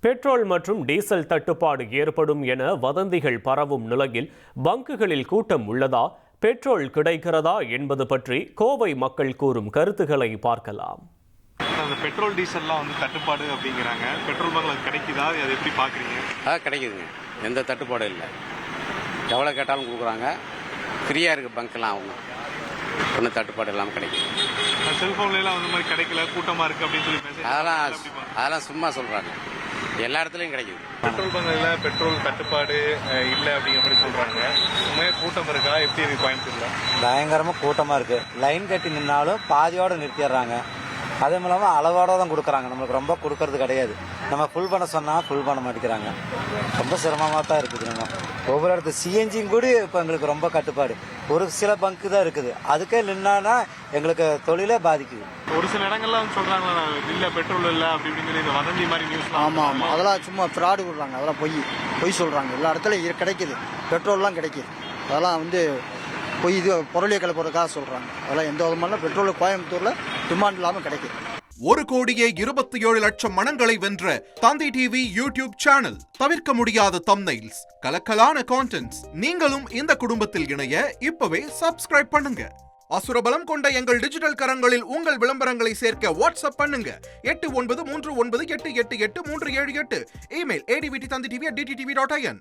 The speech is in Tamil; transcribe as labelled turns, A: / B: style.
A: பெட்ரோல் மற்றும் டீசல் தட்டுப்பாடு ஏற்படும் என வதந்திகள் பரவும் நிலையில் பங்குகளில் கூட்டம் உள்ளதா, பெட்ரோல் கிடைக்கிறதா என்பது பற்றி கோவை மக்கள் கூறும் கருத்துக்களை பார்க்கலாம்.
B: அந்த பெட்ரோல் டீசல்லாம் தட்டுப்பாடு அப்படிங்கிறாங்க. பெட்ரோல் பங்க்ல கிடைக்குதா, அதை எப்படி பார்க்குறீங்க?
C: கிடைக்குதுங்க, எந்த தட்டுப்பாடும் இல்லை. எவ்வளோ கேட்டாலும் கொடுக்குறாங்க. ஃப்ரீயாக இருக்குது பங்க்லாம். அவங்க ஒன்றும் தட்டுப்பாடு இல்லாமல் கிடைக்கும்.
B: செல்ஃபோன்லாம் அந்த மாதிரி கிடைக்கல, கூட்டமாக இருக்குது அப்படின்னு சொல்லி மெசேஜ்
C: அதெல்லாம் சும்மா சொல்கிறாங்க. எல்லா இடத்துலையும் கிடைக்குது.
B: பெட்ரோல் பங்க்ல பெட்ரோல் தட்டுப்பாடு இல்லை அப்படிங்கிற மாதிரி சொல்கிறாங்க. உண்மையாக கூட்டம் இருக்கா? எப்படி இருக்கு கோயம்புத்தூர்ல?
D: பயங்கரமாக கூட்டமாக இருக்குது. லைன் கட்டி நின்னாலும் பாதியோடு நிறுத்திடுறாங்க. அதுவும் இல்லாமல் அளவோட தான் கொடுக்குறாங்க. நம்மளுக்கு ரொம்ப கொடுக்கறது கிடையாது. நம்ம ஃபுல் பண்ண சொன்னால் ஃபுல் பண்ண மாட்டேங்கிறாங்க. ரொம்ப சிரமமாக தான் இருக்குது. நம்ம ஒவ்வொரு இடத்துல சிஎன்ஜியும் கூட இப்போ எங்களுக்கு ரொம்ப கட்டுப்பாடு. ஒரு சில பங்கு தான் இருக்குது. அதுக்கே நின்னா எங்களுக்கு தொழிலே பாதிக்குது.
B: ஒரு சில இடங்கள்ல சொல்றாங்களா, இல்ல பெட்ரோல் இல்ல அப்படி இப்படின்னு சொல்லி வதந்தி மாதிரி நியூஸ்.
E: ஆமாம், அதெல்லாம் சும்மா ஃப்ராடு கொடுறாங்க. அதெல்லாம் பொய் சொல்கிறாங்க. எல்லா இடத்துலையும் கிடைக்குது, பெட்ரோல்லாம் கிடைக்குது. அதெல்லாம் பொய் பொருளியை கிளப்புறதுக்காக சொல்கிறாங்க. அதெல்லாம் எந்த விதமான பெட்ரோல் கோயம்புத்தூரில் டிமாண்ட் இல்லாமல் கிடைக்குது.
F: 1,27,00,000 மனங்களை வென்ற தந்தி டிவி யூடியூப் சேனல். தவிர்க்க முடியாத தம்ப்நெயில்ஸ், கலக்கலான கான்டென்ட்ஸ். நீங்களும் இந்த குடும்பத்தில் இணைய இப்பவே சப்ஸ்கிரைப் பண்ணுங்க. அசுரபலம் கொண்ட எங்கள் டிஜிட்டல் கரங்களில் உங்கள் விளம்பரங்களை சேர்க்க வாட்ஸ்அப் பண்ணுங்க. 893988883778. Email advtthanditv@dttv.in.